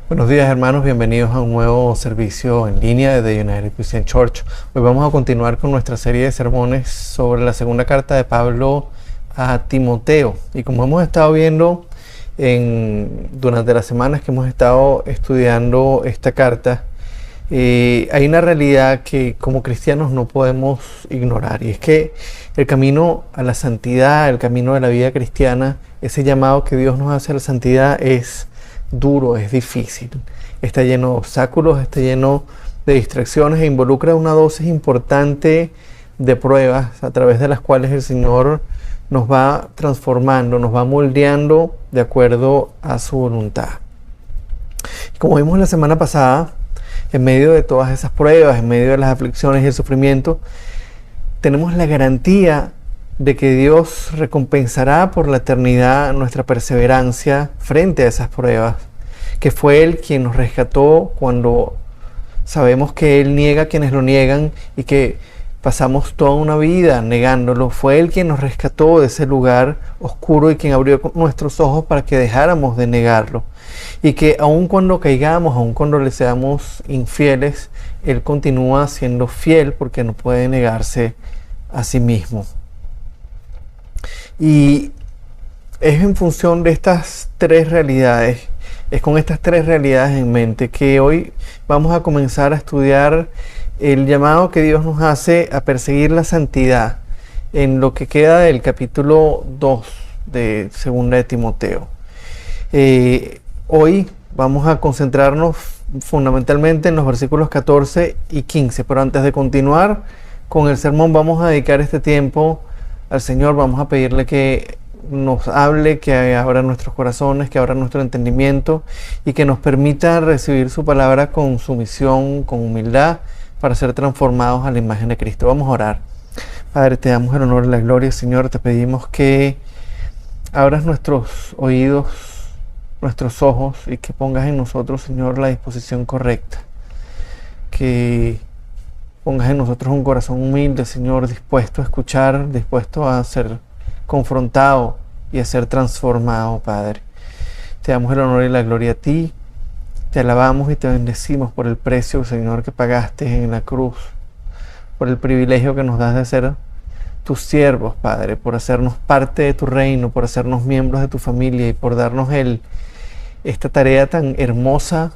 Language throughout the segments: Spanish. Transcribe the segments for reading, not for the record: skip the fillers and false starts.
Buenos días, hermanos, bienvenidos a un nuevo servicio en línea de The United Christian Church. Hoy vamos a continuar con nuestra serie de sermones sobre la segunda carta de Pablo a Timoteo. Y como hemos estado viendo durante las semanas que hemos estado estudiando esta carta, hay una realidad que como cristianos no podemos ignorar, y es que el camino a la santidad, el camino de la vida cristiana, ese llamado que Dios nos hace a la santidad es duro, es difícil, está lleno de obstáculos, está lleno de distracciones e involucra una dosis importante de pruebas a través de las cuales el Señor nos va transformando, nos va moldeando de acuerdo a su voluntad. Y como vimos la semana pasada, en medio de todas esas pruebas, en medio de las aflicciones y el sufrimiento, tenemos la garantía de que Dios recompensará por la eternidad nuestra perseverancia frente a esas pruebas, que fue Él quien nos rescató cuando sabemos que Él niega a quienes lo niegan y que pasamos toda una vida negándolo. Fue Él quien nos rescató de ese lugar oscuro y quien abrió nuestros ojos para que dejáramos de negarlo, y que aun cuando caigamos, aun cuando le seamos infieles, Él continúa siendo fiel porque no puede negarse a sí mismo. Y es en función de estas tres realidades, es con estas tres realidades en mente que hoy vamos a comenzar a estudiar el llamado que Dios nos hace a perseguir la santidad en lo que queda del capítulo 2 de Segunda de Timoteo. Hoy vamos a concentrarnos fundamentalmente en los versículos 14 y 15, pero antes de continuar con el sermón vamos a dedicar este tiempo al Señor. Vamos a pedirle que nos hable, que abra nuestros corazones, que abra nuestro entendimiento y que nos permita recibir su palabra con sumisión, con humildad, para ser transformados a la imagen de Cristo. Vamos a orar. Padre, te damos el honor y la gloria, Señor. Te pedimos que abras nuestros oídos, nuestros ojos, y que pongas en nosotros, Señor, la disposición correcta. Que pongas en nosotros un corazón humilde, Señor, dispuesto a escuchar, dispuesto a ser confrontado y a ser transformado, Padre. Te damos el honor y la gloria a ti. Te alabamos y te bendecimos por el precio, Señor, que pagaste en la cruz, por el privilegio que nos das de ser tus siervos, Padre, por hacernos parte de tu reino, por hacernos miembros de tu familia y por darnos esta tarea tan hermosa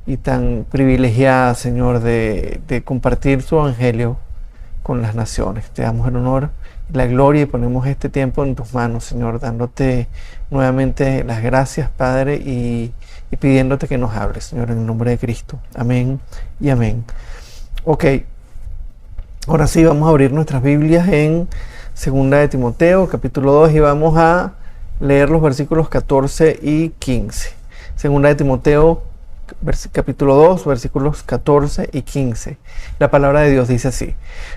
y tan privilegiada, Señor, de compartir su evangelio con las naciones. Te damos el honor y la gloria y ponemos este tiempo en tus manos, Señor, dándote nuevamente las gracias, Padre, y pidiéndote que nos hables, Señor, en el nombre de Cristo. Amén y amén. Ok, ahora sí vamos a abrir nuestras Biblias en Segunda de Timoteo, capítulo 2, y vamos a leer los versículos 14 y 15. Segunda de Timoteo, capítulo 2, versículos 14 y 15. La palabra de Dios dice así: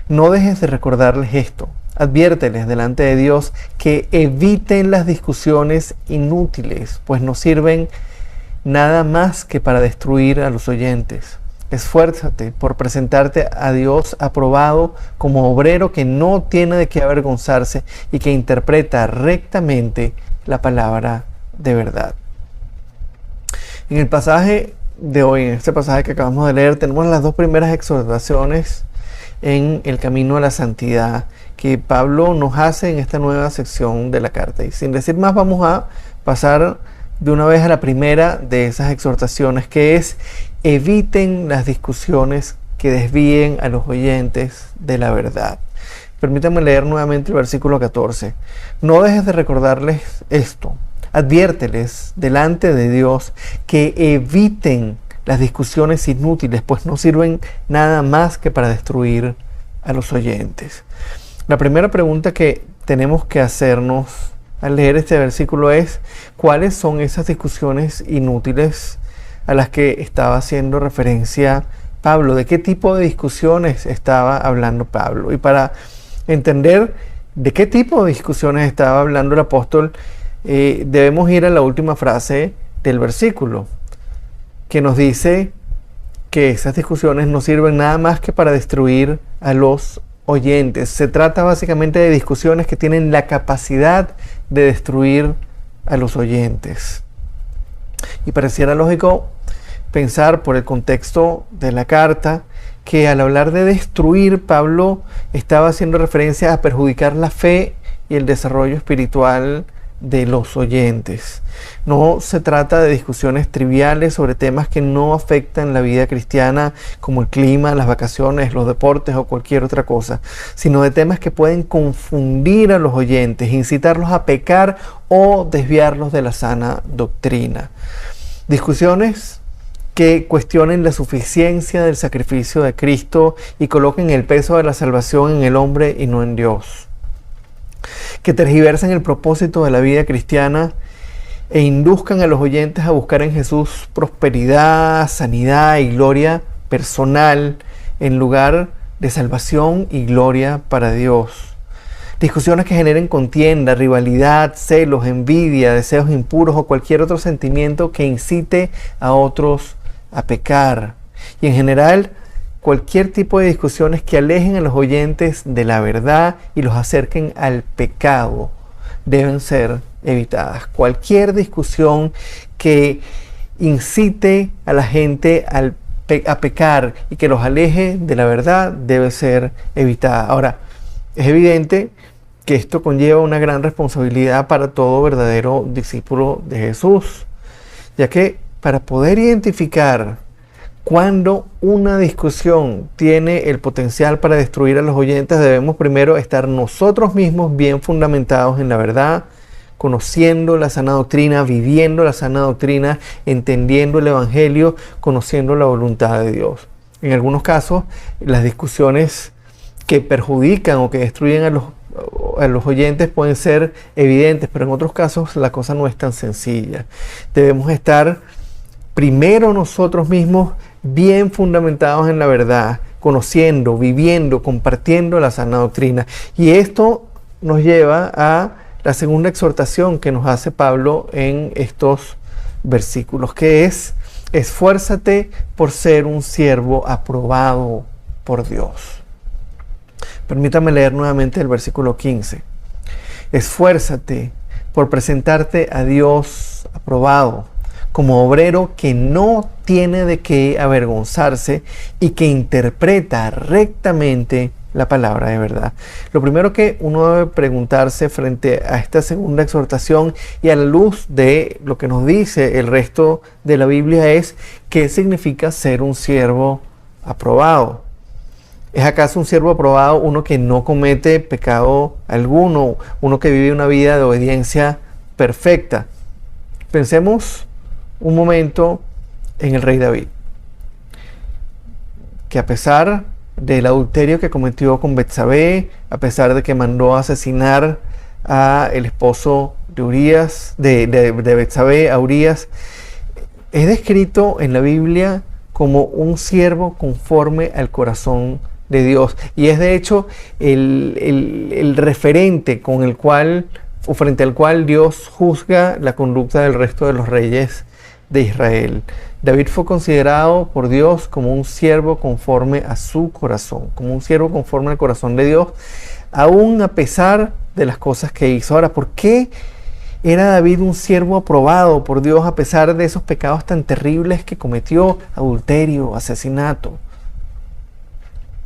no dejes de recordarles esto, adviérteles delante de Dios que eviten las discusiones inútiles, pues no sirven nada más que para destruir a los oyentes. Esfuérzate por presentarte a Dios aprobado como obrero que no tiene de qué avergonzarse y que interpreta rectamente la palabra de verdad. En el pasaje de hoy, en este pasaje que acabamos de leer, tenemos las dos primeras exhortaciones en el camino a la santidad que Pablo nos hace en esta nueva sección de la carta. Y sin decir más, vamos a pasar de una vez a la primera de esas exhortaciones, que es: eviten las discusiones que desvíen a los oyentes de la verdad. Permítanme leer nuevamente el versículo 14. No dejes de recordarles esto, adviérteles delante de Dios que eviten las discusiones inútiles, pues no sirven nada más que para destruir a los oyentes. La primera pregunta que tenemos que hacernos al leer este versículo es: ¿cuáles son esas discusiones inútiles a las que estaba haciendo referencia Pablo? ¿De qué tipo de discusiones estaba hablando Pablo? Y para entender de qué tipo de discusiones estaba hablando el apóstol, debemos ir a la última frase del versículo, que nos dice que esas discusiones no sirven nada más que para destruir a los oyentes. Se trata básicamente de discusiones que tienen la capacidad de destruir a los oyentes. Y pareciera lógico pensar, por el contexto de la carta, que al hablar de destruir, Pablo estaba haciendo referencia a perjudicar la fe y el desarrollo espiritual de los oyentes. No se trata de discusiones triviales sobre temas que no afectan la vida cristiana, como el clima, las vacaciones, los deportes o cualquier otra cosa, sino de temas que pueden confundir a los oyentes, incitarlos a pecar o desviarlos de la sana doctrina. Discusiones que cuestionen la suficiencia del sacrificio de Cristo y coloquen el peso de la salvación en el hombre y no en Dios. Que tergiversen el propósito de la vida cristiana e induzcan a los oyentes a buscar en Jesús prosperidad, sanidad y gloria personal en lugar de salvación y gloria para Dios. Discusiones que generen contienda, rivalidad, celos, envidia, deseos impuros o cualquier otro sentimiento que incite a otros a pecar. Y en general, cualquier tipo de discusiones que alejen a los oyentes de la verdad y los acerquen al pecado deben ser evitadas. Cualquier discusión que incite a la gente a pecar y que los aleje de la verdad debe ser evitada. Ahora, es evidente que esto conlleva una gran responsabilidad para todo verdadero discípulo de Jesús, ya que para poder identificar cuando una discusión tiene el potencial para destruir a los oyentes, debemos primero estar nosotros mismos bien fundamentados en la verdad, conociendo la sana doctrina, viviendo la sana doctrina, entendiendo el Evangelio, conociendo la voluntad de Dios. En algunos casos, las discusiones que perjudican o que destruyen a los oyentes pueden ser evidentes, pero en otros casos la cosa no es tan sencilla. Debemos estar primero nosotros mismos bien fundamentados en la verdad, conociendo, viviendo, compartiendo la sana doctrina. Y esto nos lleva a la segunda exhortación que nos hace Pablo en estos versículos, que es: esfuérzate por ser un siervo aprobado por Dios. Permítame leer nuevamente el versículo 15. Esfuérzate por presentarte a Dios aprobado, como obrero que no tiene de qué avergonzarse y que interpreta rectamente la palabra de verdad. Lo primero que uno debe preguntarse frente a esta segunda exhortación y a la luz de lo que nos dice el resto de la Biblia es: ¿qué significa ser un siervo aprobado? ¿Es acaso un siervo aprobado uno que no comete pecado alguno, uno que vive una vida de obediencia perfecta? Pensemos un momento en el rey David, que a pesar del adulterio que cometió con Betsabé, a pesar de que mandó a asesinar a el esposo de Urías, de Betsabé, a Urías, es descrito en la Biblia como un siervo conforme al corazón de Dios, y es de hecho el referente con el cual, o frente al cual, Dios juzga la conducta del resto de los reyes de Israel. David fue considerado por Dios como un siervo conforme a su corazón, como un siervo conforme al corazón de Dios, aún a pesar de las cosas que hizo. Ahora, ¿por qué era David un siervo aprobado por Dios a pesar de esos pecados tan terribles que cometió? Adulterio, asesinato.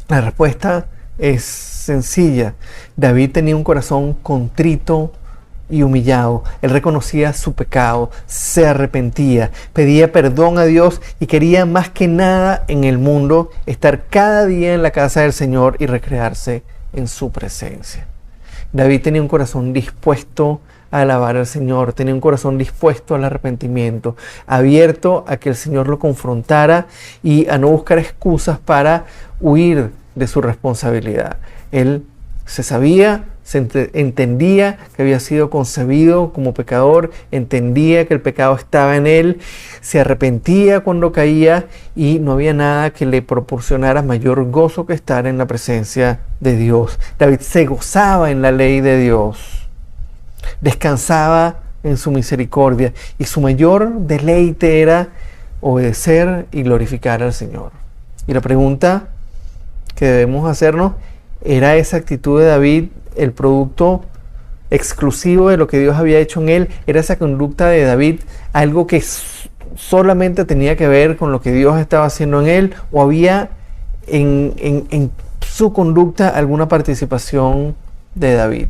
La respuesta es sencilla. David tenía un corazón contrito y humillado. Él reconocía su pecado, se arrepentía, pedía perdón a Dios y quería más que nada en el mundo estar cada día en la casa del Señor y recrearse en su presencia. David tenía un corazón dispuesto a alabar al Señor, tenía un corazón dispuesto al arrepentimiento, abierto a que el Señor lo confrontara y a no buscar excusas para huir de su responsabilidad. Él se sabía, entendía que había sido concebido como pecador, entendía que el pecado estaba en él, se arrepentía cuando caía y no había nada que le proporcionara mayor gozo que estar en la presencia de Dios. David se gozaba en la ley de Dios, descansaba en su misericordia y su mayor deleite era obedecer y glorificar al Señor. Y la pregunta que debemos hacernos, ¿era esa actitud de David el producto exclusivo de lo que Dios había hecho en él? ¿Era esa conducta de David algo que solamente tenía que ver con lo que Dios estaba haciendo en él? ¿O había en su conducta alguna participación de David?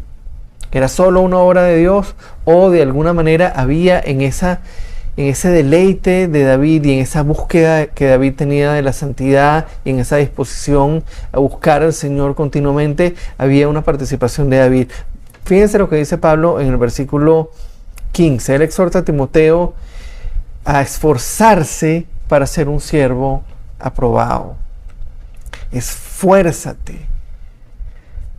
¿Era solo una obra de Dios o de alguna manera había en ese deleite de David y en esa búsqueda que David tenía de la santidad y en esa disposición a buscar al Señor continuamente, había una participación de David? Fíjense lo que dice Pablo en el versículo 15. Él exhorta a Timoteo a esforzarse para ser un siervo aprobado. Esfuérzate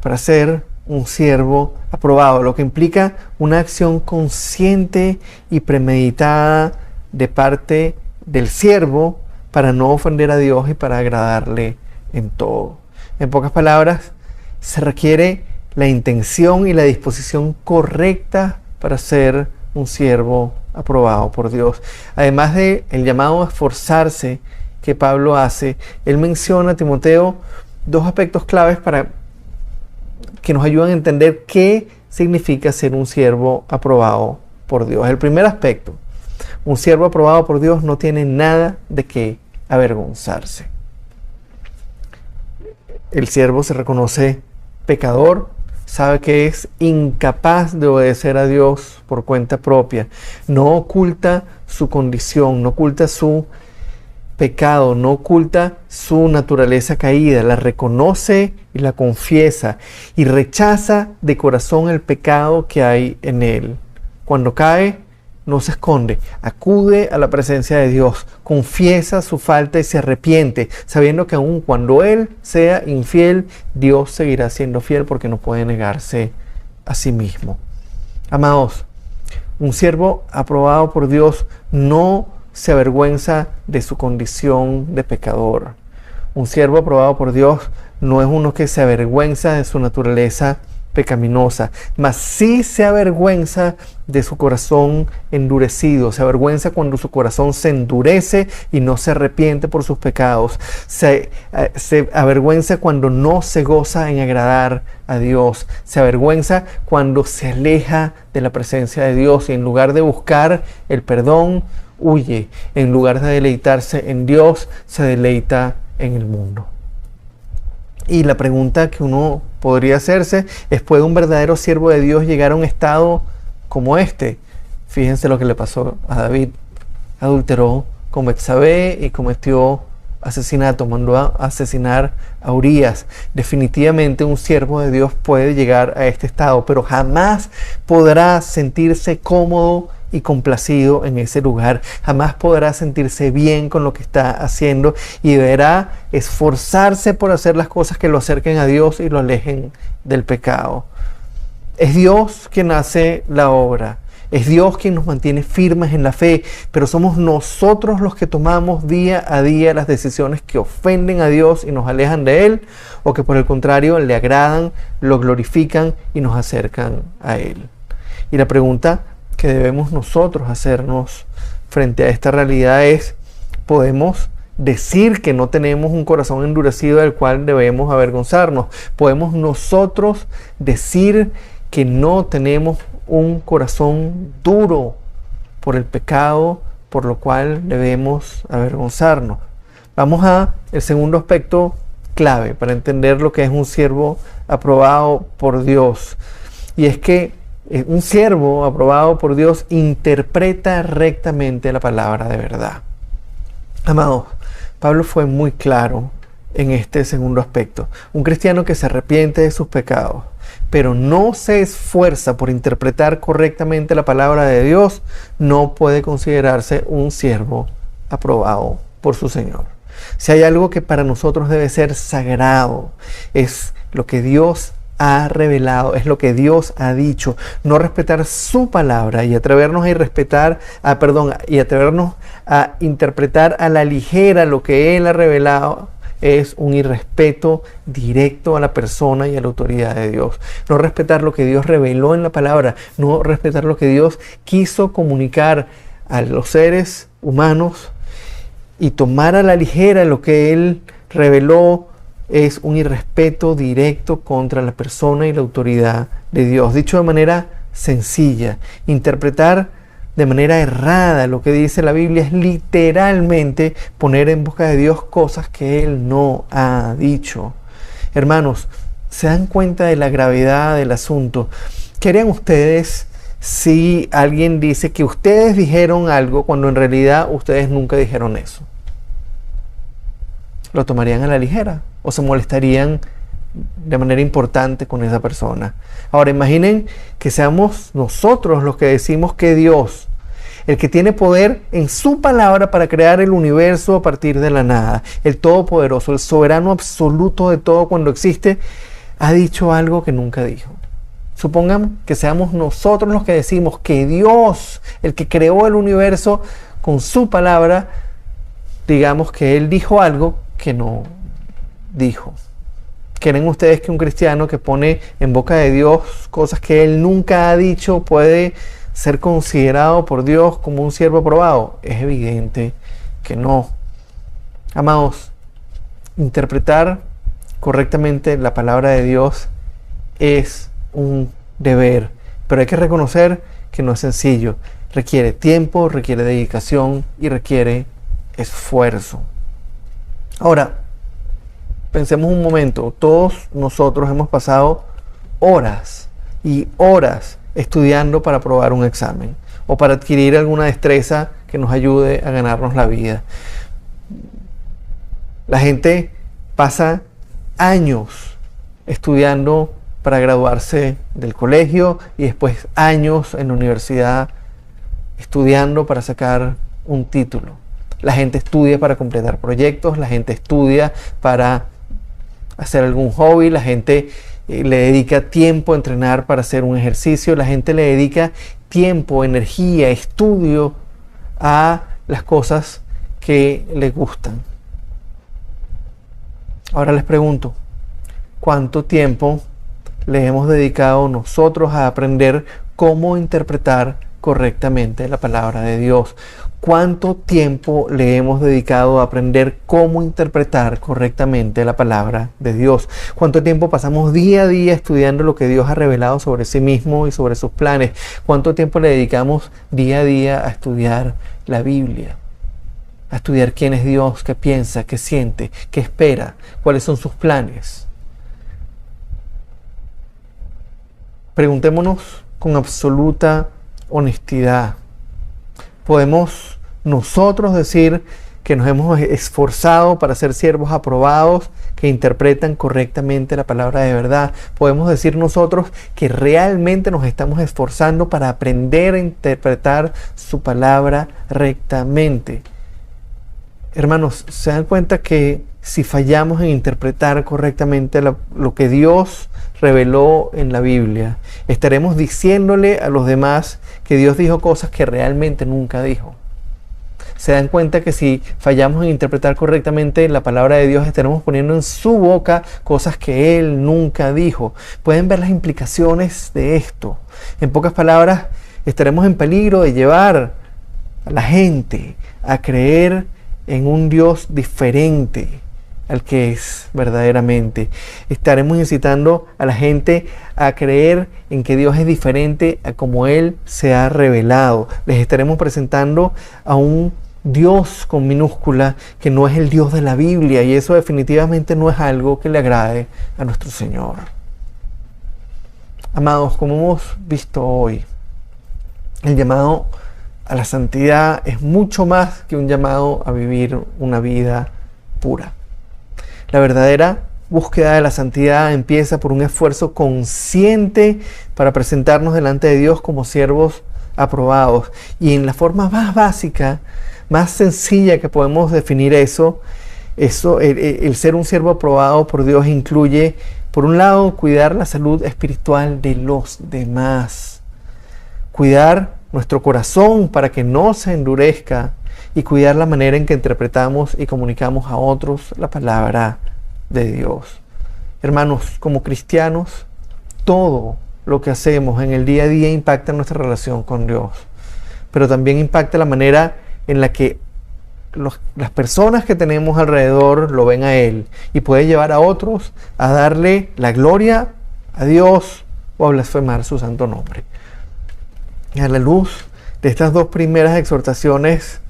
para ser un siervo aprobado, lo que implica una acción consciente y premeditada de parte del siervo para no ofender a Dios y para agradarle en todo. En pocas palabras, se requiere la intención y la disposición correcta para ser un siervo aprobado por Dios. Además de el llamado a esforzarse que Pablo hace, él menciona a Timoteo dos aspectos claves para que nos ayudan a entender qué significa ser un siervo aprobado por Dios. El primer aspecto, un siervo aprobado por Dios no tiene nada de qué avergonzarse. El siervo se reconoce pecador, sabe que es incapaz de obedecer a Dios por cuenta propia, no oculta su condición, no oculta su pecado, no oculta su naturaleza caída, la reconoce y la confiesa y rechaza de corazón el pecado que hay en él. Cuando cae, no se esconde, acude a la presencia de Dios, confiesa su falta y se arrepiente, sabiendo que aun cuando él sea infiel, Dios seguirá siendo fiel porque no puede negarse a sí mismo. Amados, un siervo aprobado por Dios no se avergüenza de su condición de pecador. Un siervo aprobado por Dios no es uno que se avergüenza de su naturaleza pecaminosa, mas sí se avergüenza de su corazón endurecido, se avergüenza cuando su corazón se endurece y no se arrepiente por sus pecados, se avergüenza cuando no se goza en agradar a Dios, se avergüenza cuando se aleja de la presencia de Dios y en lugar de buscar el perdón, huye. En lugar de deleitarse en Dios, se deleita en el mundo. Y la pregunta que uno podría hacerse es: ¿puede un verdadero siervo de Dios llegar a un estado como este? Fíjense lo que le pasó a David. Adulteró con Betsabé y cometió asesinato, mandó a asesinar a Urías. Definitivamente un siervo de Dios puede llegar a este estado, pero jamás podrá sentirse cómodo y complacido en ese lugar. Jamás podrá sentirse bien con lo que está haciendo y deberá esforzarse por hacer las cosas que lo acerquen a Dios y lo alejen del pecado. Es Dios quien hace la obra. Es Dios quien nos mantiene firmes en la fe, pero somos nosotros los que tomamos día a día las decisiones que ofenden a Dios y nos alejan de Él, o que por el contrario le agradan, lo glorifican y nos acercan a Él. Y la pregunta que debemos nosotros hacernos frente a esta realidad es: ¿podemos decir que no tenemos un corazón endurecido del cual debemos avergonzarnos? ¿Podemos nosotros decir que no tenemos un corazón duro por el pecado por lo cual debemos avergonzarnos? Vamos a el segundo aspecto clave para entender lo que es un siervo aprobado por Dios, y es que un siervo aprobado por Dios interpreta rectamente la palabra de verdad. Amados, Pablo fue muy claro en este segundo aspecto. Un cristiano que se arrepiente de sus pecados, pero no se esfuerza por interpretar correctamente la palabra de Dios, no puede considerarse un siervo aprobado por su Señor. Si hay algo que para nosotros debe ser sagrado, es lo que Dios ha revelado, es lo que Dios ha dicho. No respetar su palabra y atrevernos a interpretar a la ligera lo que Él ha revelado es un irrespeto directo a la persona y a la autoridad de Dios. No respetar lo que Dios reveló en la palabra, no respetar lo que Dios quiso comunicar a los seres humanos y tomar a la ligera lo que Él reveló es un irrespeto directo contra la persona y la autoridad de Dios. Dicho de manera sencilla, interpretar de manera errada lo que dice la Biblia es literalmente poner en boca de Dios cosas que Él no ha dicho. Hermanos, ¿se dan cuenta de la gravedad del asunto? ¿Qué harían ustedes si alguien dice que ustedes dijeron algo cuando en realidad ustedes nunca dijeron eso? ¿Lo tomarían a la ligera o se molestarían de manera importante con esa persona? Ahora imaginen que seamos nosotros los que decimos que Dios, el que tiene poder en su palabra para crear el universo a partir de la nada, el todopoderoso, el soberano absoluto de todo cuando existe, ha dicho algo que nunca dijo. Supongamos que seamos nosotros los que decimos que Dios, el que creó el universo con su palabra, digamos que Él dijo algo que no dijo. ¿Creen ustedes que un cristiano que pone en boca de Dios cosas que Él nunca ha dicho puede ser considerado por Dios como un siervo aprobado? Es evidente que no. Amados, interpretar correctamente la palabra de Dios es un deber, pero hay que reconocer que no es sencillo. Requiere tiempo, requiere dedicación y requiere esfuerzo. Ahora, pensemos un momento, todos nosotros hemos pasado horas y horas estudiando para aprobar un examen o para adquirir alguna destreza que nos ayude a ganarnos la vida. La gente pasa años estudiando para graduarse del colegio y después años en la universidad estudiando para sacar un título. La gente estudia para completar proyectos, la gente estudia para hacer algún hobby, la gente le dedica tiempo a entrenar para hacer un ejercicio, la gente le dedica tiempo, energía, estudio a las cosas que le gustan. Ahora les pregunto, ¿cuánto tiempo le hemos dedicado nosotros a aprender cómo interpretar correctamente la palabra de Dios? ¿Cuánto tiempo le hemos dedicado a aprender cómo interpretar correctamente la palabra de Dios? ¿Cuánto tiempo pasamos día a día estudiando lo que Dios ha revelado sobre sí mismo y sobre sus planes? ¿Cuánto tiempo le dedicamos día a día a estudiar la Biblia? A estudiar quién es Dios, qué piensa, qué siente, qué espera, cuáles son sus planes. Preguntémonos con absoluta honestidad. ¿Podemos nosotros decir que nos hemos esforzado para ser siervos aprobados, que interpretan correctamente la palabra de verdad? ¿Podemos decir nosotros que realmente nos estamos esforzando para aprender a interpretar su palabra rectamente? Hermanos, ¿se dan cuenta que si fallamos en interpretar correctamente lo que Dios reveló en la Biblia, estaremos diciéndole a los demás que Dios dijo cosas que realmente nunca dijo? Se dan cuenta que si fallamos en interpretar correctamente la palabra de Dios, estaremos poniendo en su boca cosas que Él nunca dijo. Pueden ver las implicaciones de esto. En pocas palabras, estaremos en peligro de llevar a la gente a creer en un Dios diferente al que es verdaderamente. Estaremos incitando a la gente a creer en que Dios es diferente a como Él se ha revelado. Les estaremos presentando a un Dios con minúscula que no es el Dios de la Biblia, y eso definitivamente no es algo que le agrade a nuestro Señor. Amados, como hemos visto hoy, el llamado a la santidad es mucho más que un llamado a vivir una vida pura. La verdadera búsqueda de la santidad empieza por un esfuerzo consciente para presentarnos delante de Dios como siervos aprobados. Y en la forma más básica, más sencilla que podemos definir eso, el ser un siervo aprobado por Dios incluye, por un lado, cuidar la salud espiritual de los demás. Cuidar nuestro corazón para que no se endurezca. y cuidar la manera en que interpretamos y comunicamos a otros la palabra de Dios. Hermanos, como cristianos, todo lo que hacemos en el día a día impacta nuestra relación con Dios, pero también impacta la manera en la que las personas que tenemos alrededor lo ven a Él, y puede llevar a otros a darle la gloria a Dios o a blasfemar su santo nombre. A la luz de estas dos primeras exhortaciones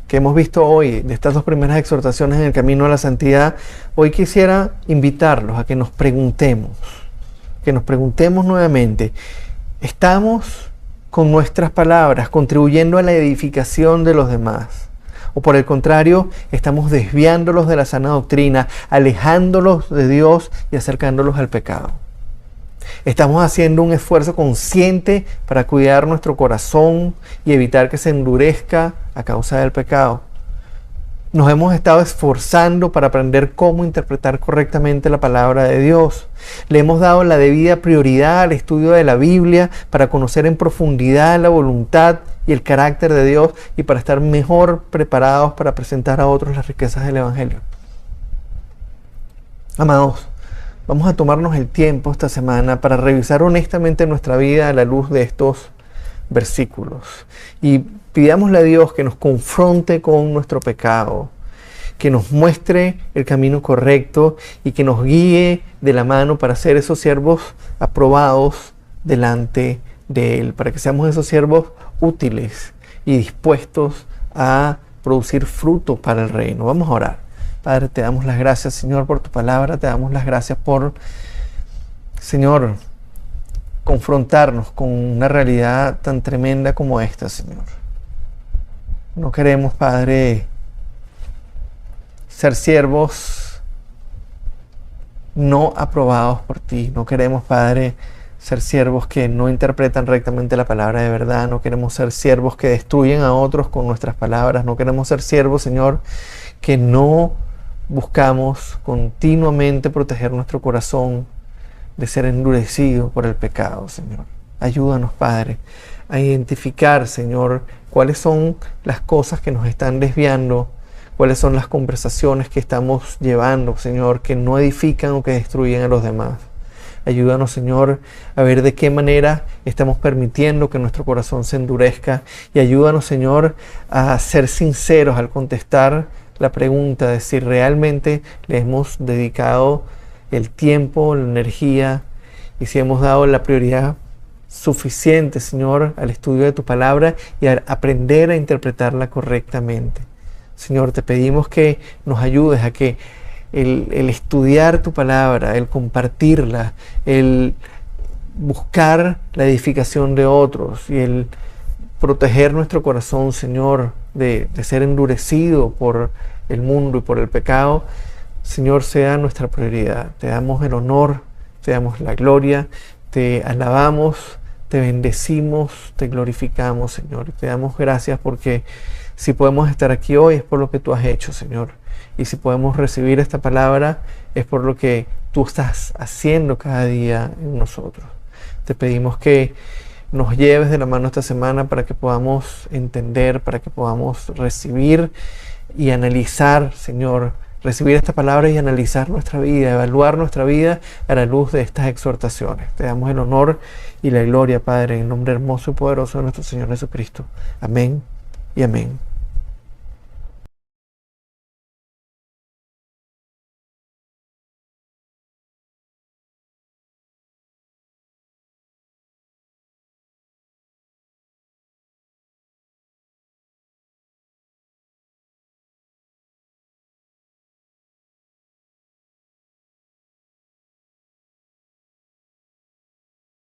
que hemos visto hoy, de estas dos primeras exhortaciones en el camino a la santidad, hoy quisiera invitarlos a que nos preguntemos nuevamente: ¿estamos con nuestras palabras contribuyendo a la edificación de los demás? ¿O por el contrario, estamos desviándolos de la sana doctrina, alejándolos de Dios y acercándolos al pecado? ¿Estamos haciendo un esfuerzo consciente para cuidar nuestro corazón y evitar que se endurezca a causa del pecado? Nos hemos estado esforzando para aprender cómo interpretar correctamente la palabra de Dios. Le hemos dado la debida prioridad al estudio de la Biblia para conocer en profundidad la voluntad y el carácter de Dios y para estar mejor preparados para presentar a otros las riquezas del Evangelio. Amados, vamos a tomarnos el tiempo esta semana para revisar honestamente nuestra vida a la luz de estos versículos. Y pidámosle a Dios que nos confronte con nuestro pecado, que nos muestre el camino correcto y que nos guíe de la mano para ser esos siervos aprobados delante de Él, para que seamos esos siervos útiles y dispuestos a producir fruto para el reino. Vamos a orar. Padre, te damos las gracias, Señor, por tu palabra. Te damos las gracias por, Señor, confrontarnos con una realidad tan tremenda como esta, Señor. No queremos, Padre, ser siervos no aprobados por ti. No queremos, Padre, ser siervos que no interpretan rectamente la palabra de verdad. No queremos ser siervos que destruyen a otros con nuestras palabras. No queremos ser siervos, Señor, que no buscamos continuamente proteger nuestro corazón de ser endurecido por el pecado, Señor. Ayúdanos, Padre, a identificar, Señor, cuáles son las cosas que nos están desviando, cuáles son las conversaciones que estamos llevando, Señor, que no edifican o que destruyen a los demás. Ayúdanos, Señor, a ver de qué manera estamos permitiendo que nuestro corazón se endurezca, y ayúdanos, Señor, a ser sinceros al contestar la pregunta de si realmente le hemos dedicado el tiempo, la energía, y si hemos dado la prioridad suficiente, Señor, al estudio de tu palabra y a aprender a interpretarla correctamente. Señor, te pedimos que nos ayudes a que el estudiar tu palabra, el compartirla, el buscar la edificación de otros y el proteger nuestro corazón, Señor, de ser endurecido por el mundo y por el pecado, Señor, sea nuestra prioridad. Te damos el honor, te damos la gloria, te alabamos, te bendecimos, te glorificamos, Señor. Te damos gracias porque si podemos estar aquí hoy es por lo que tú has hecho, Señor. Y si podemos recibir esta palabra es por lo que tú estás haciendo cada día en nosotros. Te pedimos que nos lleves de la mano esta semana para que podamos entender, para que podamos recibir y analizar, Señor, recibir esta palabra y analizar nuestra vida, evaluar nuestra vida a la luz de estas exhortaciones. Te damos el honor y la gloria, Padre, en el nombre hermoso y poderoso de nuestro Señor Jesucristo. Amén y amén.